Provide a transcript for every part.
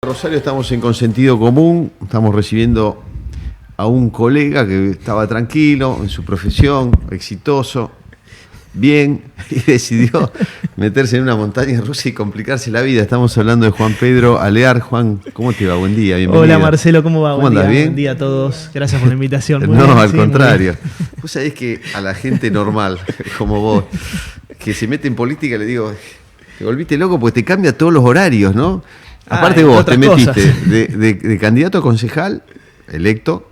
Rosario, estamos en Consentido Común, estamos recibiendo a un colega que estaba tranquilo en su profesión, exitoso, bien, y decidió meterse en una montaña rusa y complicarse la vida. Estamos hablando de Juan Pedro Alear. Juan, ¿cómo te va? Buen día, bienvenido. Hola Marcelo, ¿cómo va? ¿Cómo andas? ¿Bien? Buen día a todos, gracias por la invitación. No, bien, al contrario. Vos sabés que a la gente normal, como vos, que se mete en política, le digo, te volviste loco porque te cambia todos los horarios, ¿no? Aparte vos te metiste de candidato a concejal electo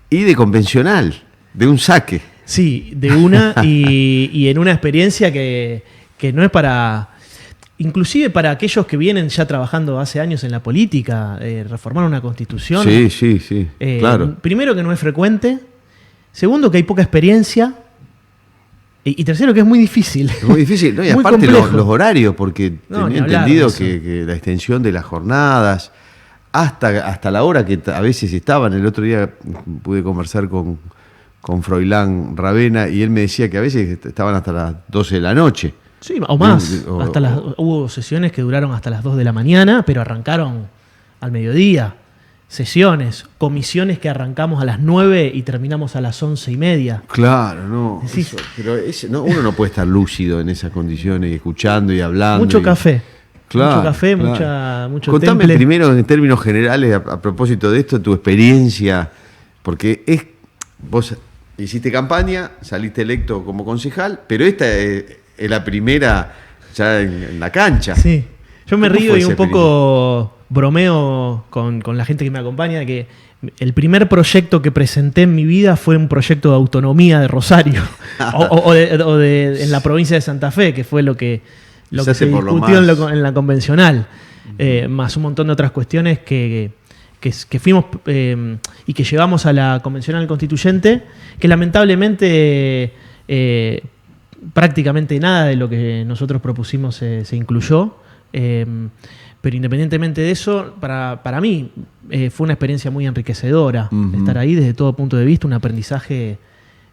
y de convencional, de un saque. Sí, de una y en una experiencia que no es para, inclusive para aquellos que vienen ya trabajando hace años en la política, reformar una constitución. Sí, claro. Primero que no es frecuente, segundo que hay poca experiencia. Y tercero, que es muy difícil. Es muy difícil, ¿no? Y muy aparte los horarios, porque tenía entendido que la extensión de las jornadas, hasta la hora que a veces estaban. El otro día pude conversar con Froilán Ravena y él me decía que a veces estaban hasta las 12 de la noche. Sí, o más. Hubo sesiones que duraron hasta las 2 de la mañana, pero arrancaron al mediodía. Sesiones, comisiones que arrancamos a las 9 y terminamos a las 11:30. Claro, no. Sí. Pero uno no puede estar lúcido en esas condiciones, y escuchando y hablando. Mucho café. Claro, mucho café, claro. mucho Contame temple. Primero, en términos generales, a propósito de esto, tu experiencia, porque vos hiciste campaña, saliste electo como concejal, pero esta es la primera ya en la cancha. Sí, yo me río y un poco bromeo con la gente que me acompaña, que el primer proyecto que presenté en mi vida fue un proyecto de autonomía de Rosario o en la provincia de Santa Fe, que fue lo que se discutió en la convencional, más un montón de otras cuestiones que fuimos y que llevamos a la convencional constituyente, que lamentablemente prácticamente nada de lo que nosotros propusimos se incluyó. Pero independientemente de eso, para mí fue una experiencia muy enriquecedora estar ahí desde todo punto de vista, un aprendizaje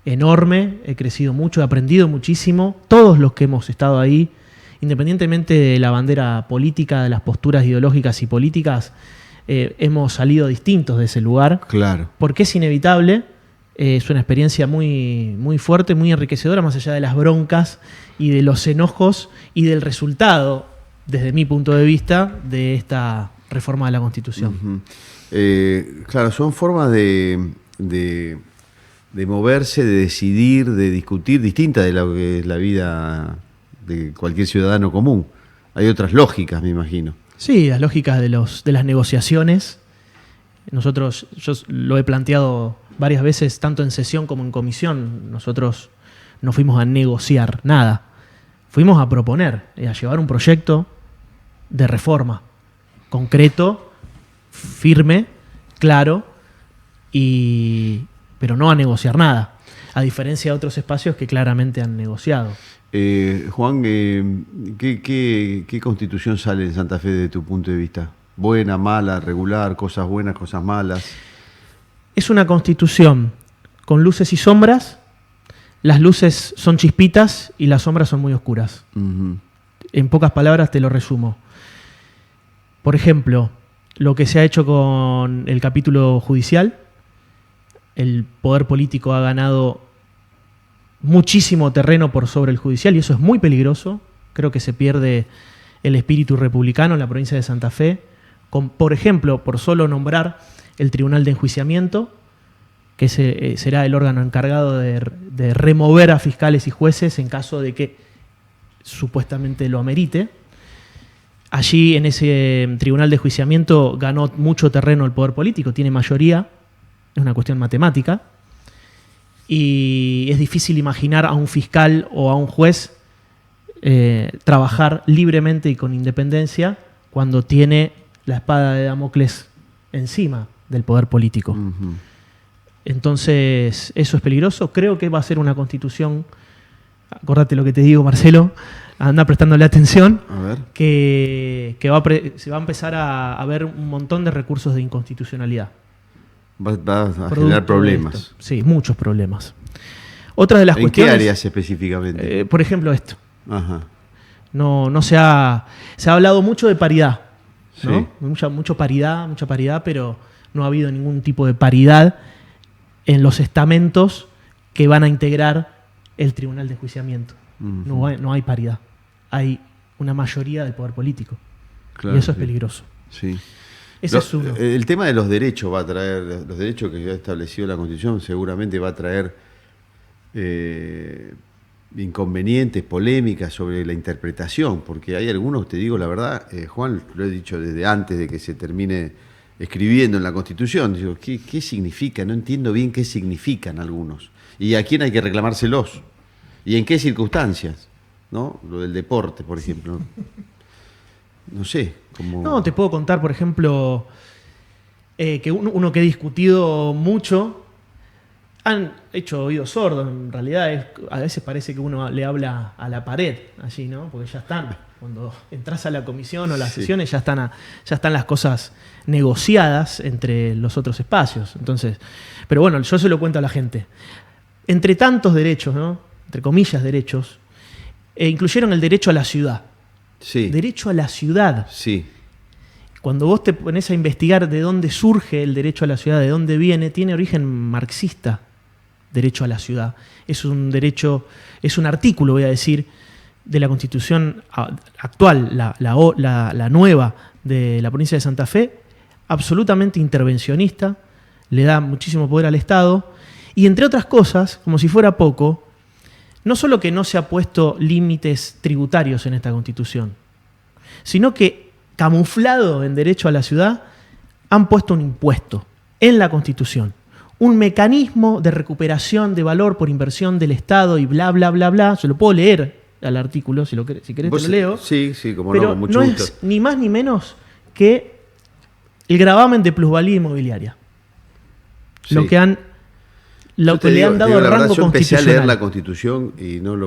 enorme, he crecido mucho, he aprendido muchísimo, todos los que hemos estado ahí, independientemente de la bandera política, de las posturas ideológicas y políticas, hemos salido distintos de ese lugar, claro, porque es inevitable, es una experiencia muy, muy fuerte, muy enriquecedora, más allá de las broncas y de los enojos y del resultado, desde mi punto de vista, de esta reforma de la Constitución. Claro, son formas de moverse, de decidir, de discutir, distintas de lo que es la vida de cualquier ciudadano común. Hay otras lógicas, me imagino. Sí, las lógicas de las negociaciones. Yo lo he planteado varias veces, tanto en sesión como en comisión. Nosotros no fuimos a negociar nada. Fuimos a proponer, a llevar un proyecto de reforma concreto, firme, claro, pero no a negociar nada, a diferencia de otros espacios que claramente han negociado. Juan, ¿qué constitución sale en Santa Fe desde tu punto de vista? ¿Buena, mala, regular, cosas buenas, cosas malas? Es una constitución con luces y sombras. Las luces son chispitas y las sombras son muy oscuras. En pocas palabras te lo resumo. Por ejemplo, lo que se ha hecho con el capítulo judicial. El poder político ha ganado muchísimo terreno por sobre el judicial y eso es muy peligroso. Creo que se pierde el espíritu republicano en la provincia de Santa Fe. Por ejemplo, por solo nombrar el Tribunal de Enjuiciamiento, que será el órgano encargado de remover a fiscales y jueces en caso de que supuestamente lo amerite. Allí, en ese tribunal de enjuiciamiento, ganó mucho terreno el poder político, tiene mayoría, es una cuestión matemática, y es difícil imaginar a un fiscal o a un juez trabajar libremente y con independencia cuando tiene la espada de Damocles encima del poder político. Entonces, eso es peligroso. Creo que va a ser una constitución, acordate lo que te digo, Marcelo, anda prestándole atención, que se va a empezar a ver un montón de recursos de inconstitucionalidad. Va a generar problemas. Sí, muchos problemas. Otra de las cuestiones... ¿En qué áreas específicamente? Por ejemplo, esto. Ajá. No se ha hablado mucho de paridad. ¿no? Mucha paridad, pero no ha habido ningún tipo de paridad en los estamentos que van a integrar el Tribunal de Enjuiciamiento. No hay paridad. Hay una mayoría del poder político. Claro, y eso es peligroso. Sí. Ese es uno. El tema de los derechos va a traer, los derechos que ya ha establecido la Constitución seguramente va a traer inconvenientes, polémicas sobre la interpretación, porque hay algunos, te digo la verdad, Juan, lo he dicho desde antes de que se termine escribiendo en la Constitución, digo, ¿qué significa? No entiendo bien qué significan algunos. ¿Y a quién hay que reclamárselos? ¿Y en qué circunstancias? ¿No? Lo del deporte, por ejemplo. No sé. No, te puedo contar, por ejemplo, que uno que he discutido mucho, han hecho oídos sordos, en realidad a veces parece que uno le habla a la pared allí, ¿no? Porque ya están, cuando entras a la comisión o las sesiones ya están las cosas negociadas entre los otros espacios. Entonces, pero bueno, yo se lo cuento a la gente. Entre tantos derechos, ¿no? Entre comillas derechos, incluyeron el derecho a la ciudad. Sí. Derecho a la ciudad. Sí. Cuando vos te pones a investigar de dónde surge el derecho a la ciudad, de dónde viene, tiene origen marxista, derecho a la ciudad. Es un derecho, es un artículo, voy a decir, de la Constitución actual, la nueva de la provincia de Santa Fe, absolutamente intervencionista, le da muchísimo poder al Estado, y entre otras cosas, como si fuera poco, no solo que no se ha puesto límites tributarios en esta Constitución, sino que, camuflado en derecho a la ciudad, han puesto un impuesto en la Constitución. Un mecanismo de recuperación de valor por inversión del Estado y bla, bla, bla, bla. Se lo puedo leer al artículo, si querés te lo leo. Sí, como pero no, con mucho gusto. Es ni más ni menos que el gravamen de plusvalía inmobiliaria. Sí. Lo que le han dado el rango constitucional. Yo empecé a leer la Constitución y no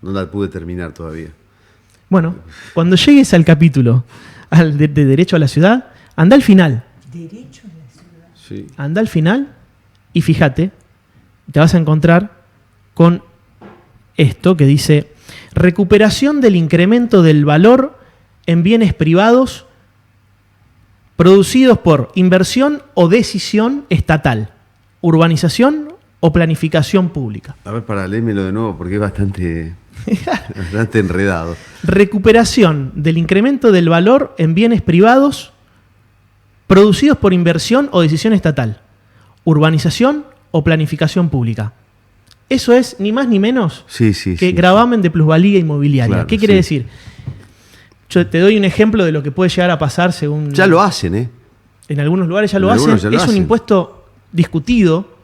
la pude terminar todavía. Bueno, cuando llegues al capítulo de derecho a la ciudad, anda al final. Derecho a la ciudad. Sí. Anda al final y fíjate, te vas a encontrar con esto que dice: recuperación del incremento del valor en bienes privados producidos por inversión o decisión estatal, urbanización o planificación pública. A ver, léemelo de nuevo porque es bastante enredado. Recuperación del incremento del valor en bienes privados producidos por inversión o decisión estatal, urbanización o planificación pública. Eso es ni más ni menos que gravamen de plusvalía inmobiliaria. Claro, ¿qué quiere decir? Yo te doy un ejemplo de lo que puede llegar a pasar según... Ya lo hacen, ¿eh? En algunos lugares ya lo hacen. Es un impuesto discutido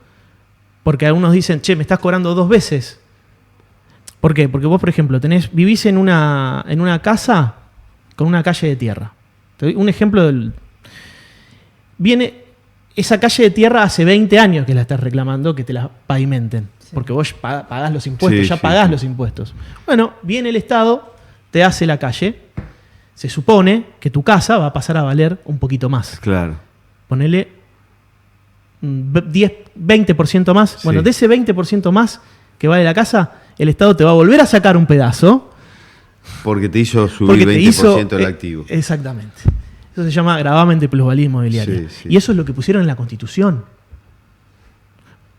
porque algunos dicen, che, me estás cobrando 2 veces. ¿Por qué? Porque vos, por ejemplo, vivís en una casa con una calle de tierra. Te doy un ejemplo viene esa calle de tierra hace 20 años que la estás reclamando, que te la pavimenten. Sí. Porque vos pagás los impuestos, pagás los impuestos. Bueno, viene el Estado, te hace la calle. Se supone que tu casa va a pasar a valer un poquito más. Claro. Ponele 20% más. Bueno, de ese 20% más que vale la casa, el Estado te va a volver a sacar un pedazo. Porque te hizo subir 20% del activo. Exactamente. Eso se llama gravamen de plusvalía inmobiliaria. Y eso es lo que pusieron en la Constitución.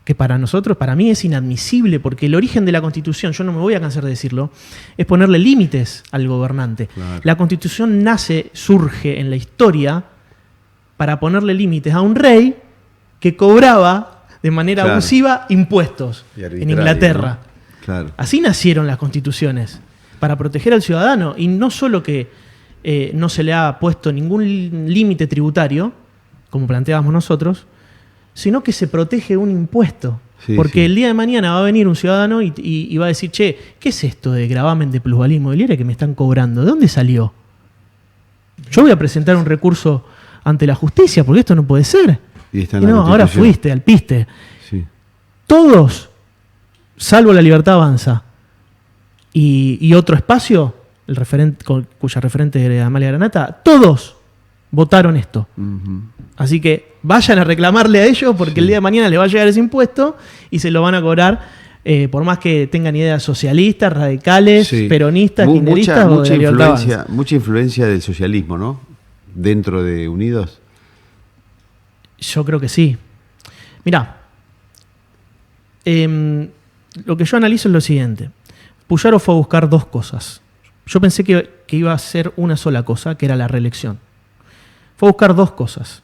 Que para nosotros, para mí es inadmisible, porque el origen de la Constitución, yo no me voy a cansar de decirlo, es ponerle límites al gobernante. Claro. La Constitución surge en la historia para ponerle límites a un rey que cobraba de manera abusiva impuestos en Inglaterra. ¿No? Claro. Así nacieron las constituciones, para proteger al ciudadano. Y no solo que no se le ha puesto ningún límite tributario, como planteábamos nosotros, sino que se protege un impuesto. Porque el día de mañana va a venir un ciudadano y va a decir, che, ¿qué es esto de gravamen de plusvalía inmobiliaria que me están cobrando? ¿De dónde salió? Yo voy a presentar un recurso ante la justicia, porque esto no puede ser. Y no, ahora fuiste, alpiste. Sí. Todos, salvo La Libertad Avanza y otro espacio, cuya referente era Amalia Granata, todos votaron esto. Uh-huh. Así que vayan a reclamarle a ellos porque el día de mañana les va a llegar ese impuesto y se lo van a cobrar, por más que tengan ideas socialistas, radicales, peronistas, kirchneristas o de mucha influencia del socialismo, ¿no? dentro de Unidos? Yo creo que sí. Mirá, lo que yo analizo es lo siguiente. Puyaro fue a buscar dos cosas. Yo pensé que iba a ser una sola cosa, que era la reelección. Fue a buscar dos cosas.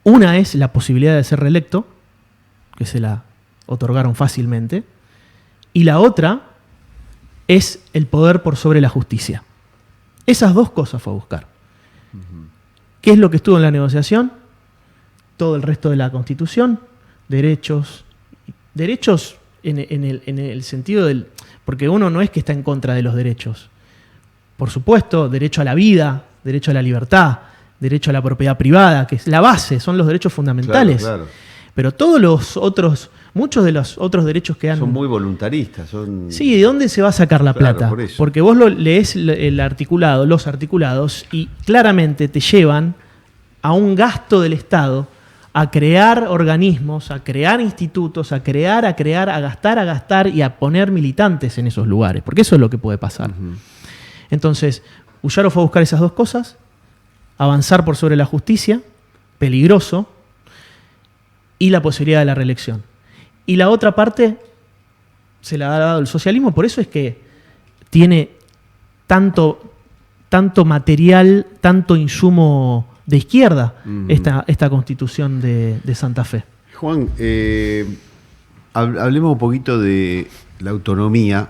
Una es la posibilidad de ser reelecto, que se la otorgaron fácilmente, y la otra es el poder por sobre la justicia. Esas dos cosas fue a buscar. ¿Qué es lo que estuvo en la negociación? Todo el resto de la Constitución, derechos en el sentido del... Porque uno no es que está en contra de los derechos. Por supuesto, derecho a la vida, derecho a la libertad, derecho a la propiedad privada, que es la base, son los derechos fundamentales. Claro. Pero todos los otros, muchos de los otros derechos que han... Son muy voluntaristas. Sí, ¿de dónde se va a sacar la plata? Por eso. Porque vos lees el articulado, los articulados, y claramente te llevan a un gasto del Estado, a crear organismos, a crear institutos, a gastar y a poner militantes en esos lugares, porque eso es lo que puede pasar. Entonces, Puyaro fue a buscar esas dos cosas, avanzar por sobre la justicia, peligroso, y la posibilidad de la reelección. Y la otra parte se la ha dado el socialismo, por eso es que tiene tanto material, tanto insumo de izquierda esta Constitución de Santa Fe. Juan, hablemos un poquito de la autonomía,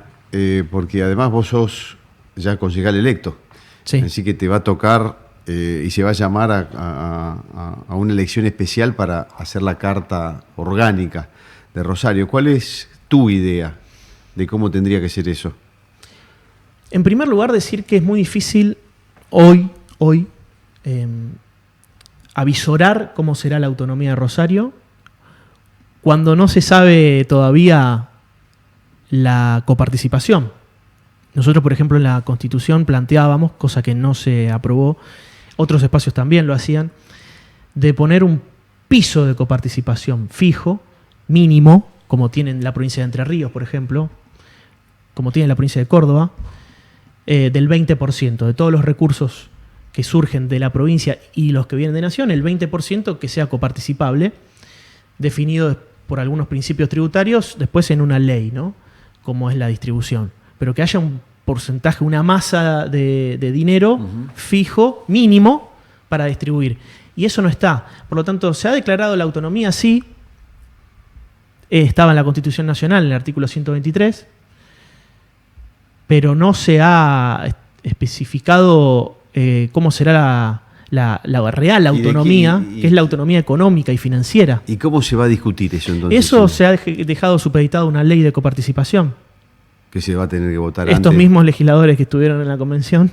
porque además vos sos ya concejal electo. Sí. Así que te va a tocar y se va a llamar a una elección especial para hacer la carta orgánica de Rosario. ¿Cuál es tu idea de cómo tendría que ser eso? En primer lugar, decir que es muy difícil hoy avisorar cómo será la autonomía de Rosario cuando no se sabe todavía la coparticipación. Nosotros, por ejemplo, en la Constitución planteábamos, cosa que no se aprobó, otros espacios también lo hacían, de poner un piso de coparticipación fijo, mínimo, como tiene la provincia de Entre Ríos, por ejemplo, como tiene la provincia de Córdoba, del 20% de todos los recursos que surgen de la provincia y los que vienen de Nación, el 20% que sea coparticipable, definido por algunos principios tributarios, después en una ley, ¿no? Como es la distribución. Pero que haya un porcentaje, una masa de dinero fijo, mínimo, para distribuir. Y eso no está. Por lo tanto, se ha declarado la autonomía, sí. Estaba en la Constitución Nacional, en el artículo 123, pero no se ha especificado cómo será la real autonomía, que es la autonomía económica y financiera. ¿Y cómo se va a discutir eso entonces? Eso se ha dejado supeditado a una ley de coparticipación. Que se va a tener que votar antes. Estos mismos legisladores que estuvieron en la convención.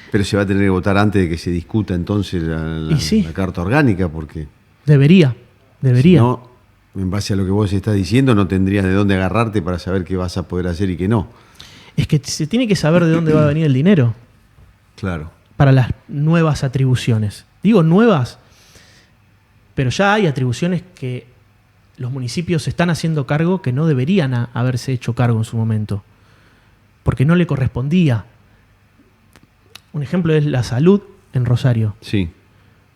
Pero se va a tener que votar antes de que se discuta entonces la carta orgánica, porque... Debería. Si no, en base a lo que vos estás diciendo, no tendrías de dónde agarrarte para saber qué vas a poder hacer y qué no. Es que se tiene que saber de dónde va a venir el dinero. Claro. Para las nuevas atribuciones. Digo nuevas, pero ya hay atribuciones que los municipios se están haciendo cargo que no deberían haberse hecho cargo en su momento, porque no le correspondía. Un ejemplo es la salud en Rosario. Sí.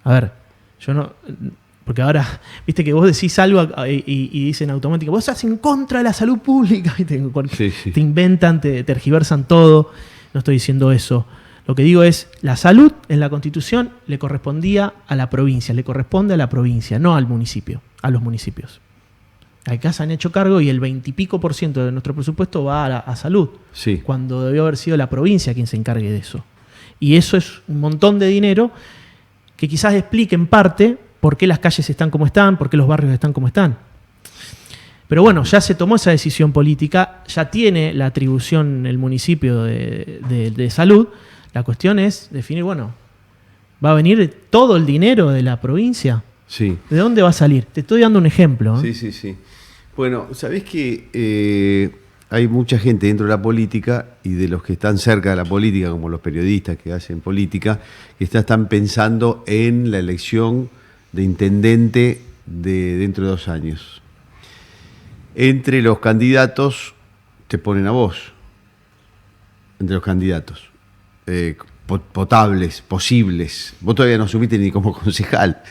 A ver, yo no... Porque ahora, viste que vos decís algo y dicen automáticamente, vos estás en contra de la salud pública. Te inventan, te tergiversan todo. No estoy diciendo eso. Lo que digo es, la salud en la Constitución le correspondía a la provincia, le corresponde a la provincia, no al municipio, a los municipios. Acá se han hecho cargo y el 20 y pico % de nuestro presupuesto va a salud, sí, cuando debió haber sido la provincia quien se encargue de eso. Y eso es un montón de dinero que quizás explique en parte por qué las calles están como están, por qué los barrios están como están. Pero bueno, ya se tomó esa decisión política, ya tiene la atribución el municipio de salud. La cuestión es definir, bueno, ¿va a venir todo el dinero de la provincia? Sí. ¿De dónde va a salir? Te estoy dando un ejemplo. Sí. Bueno, sabés que hay mucha gente dentro de la política y de los que están cerca de la política, como los periodistas que hacen política, que están pensando en la elección de intendente de dentro de 2 años. Entre los candidatos te ponen a vos. Entre los candidatos. potables, posibles. Vos todavía no asumiste ni como concejal.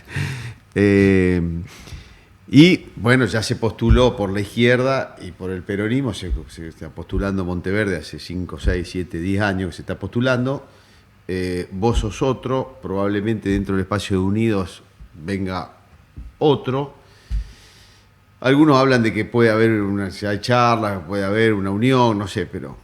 Y bueno, ya se postuló por la izquierda y por el peronismo, se está postulando Monteverde hace 5, 6, 7, 10 años que se está postulando. Vos sos otro, probablemente dentro del espacio de Unidos venga otro. Algunos hablan de que puede haber si hay charlas, puede haber una unión, no sé, pero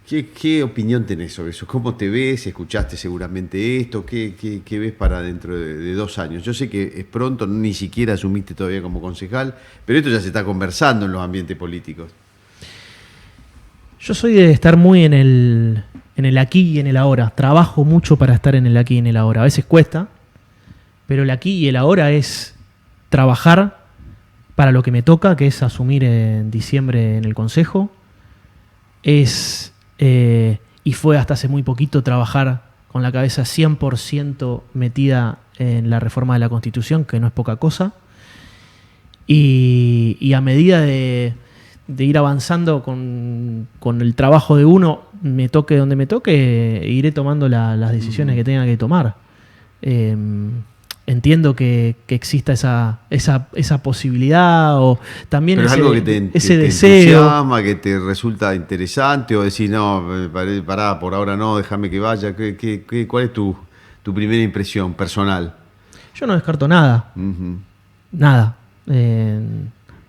¿qué opinión tenés sobre eso? ¿Cómo te ves? ¿Escuchaste seguramente esto? ¿Qué ves para dentro de 2 años? Yo sé que es pronto, ni siquiera asumiste todavía como concejal, pero esto ya se está conversando en los ambientes políticos. Yo soy de estar muy en el aquí y en el ahora. Trabajo mucho para estar en el aquí y en el ahora. A veces cuesta, pero el aquí y el ahora es trabajar para lo que me toca, que es asumir en diciembre en el Consejo. Y fue hasta hace muy poquito trabajar con la cabeza 100% metida en la reforma de la Constitución, que no es poca cosa. Y a medida de ir avanzando con el trabajo de uno, me toque donde me toque, iré tomando las decisiones que tenga que tomar. Entiendo que exista esa posibilidad o también pero ese, es algo que ese te deseo. entusiasma, que te resulta interesante, o decís, no, pará, por ahora no, déjame que vaya. ¿Cuál es tu primera impresión personal? Yo no descarto nada. Uh-huh. Nada.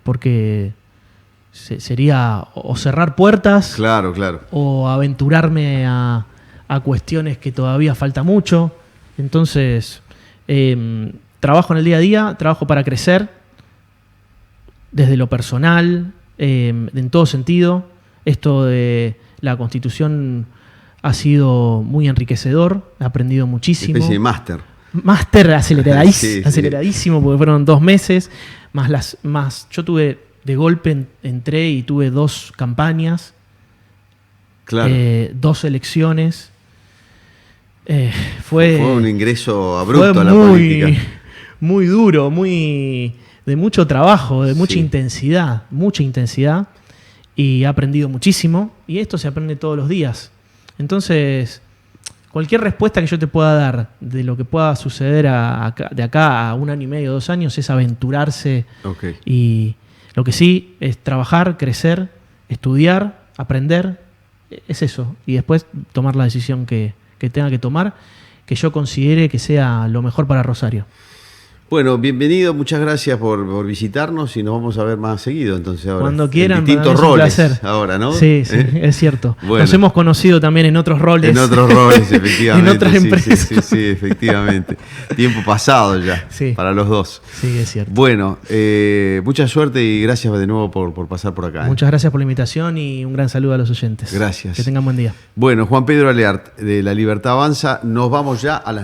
Porque sería o cerrar puertas. Claro. O aventurarme a cuestiones que todavía falta mucho. Entonces, trabajo en el día a día, trabajo para crecer, desde lo personal, en todo sentido. Esto de la Constitución ha sido muy enriquecedor, he aprendido muchísimo. Una especie de máster. Máster aceleradísimo, Sí. aceleradísimo, porque fueron 2 meses, yo tuve, de golpe entré y tuve 2 campañas, Claro. 2 elecciones. Fue un ingreso abrupto fue a la política. muy duro, de mucho trabajo, de mucha Sí. intensidad, y he aprendido muchísimo, y esto se aprende todos los días. Entonces, cualquier respuesta que yo te pueda dar de lo que pueda suceder de acá a 1 año y medio, 2 años, es aventurarse. Okay. Y lo que sí es trabajar, crecer, estudiar, aprender, es eso. Y después tomar la decisión que tenga que tomar, que yo considere que sea lo mejor para Rosario. Bueno, bienvenido, muchas gracias por visitarnos y nos vamos a ver más seguido. Entonces ahora, Cuando quieran, en distintos para mí es un roles placer. ahora, ¿no? Sí, es cierto. Bueno. Nos hemos conocido también en otros roles. En otros roles, efectivamente. En otras empresas. Sí, efectivamente. Tiempo pasado ya, Sí. para los dos. Sí, es cierto. Bueno, mucha suerte y gracias de nuevo por pasar por acá. Muchas gracias por la invitación y un gran saludo a los oyentes. Gracias. Que tengan buen día. Bueno, Juan Pedro Aleart, de La Libertad Avanza. Nos vamos ya a las noticias.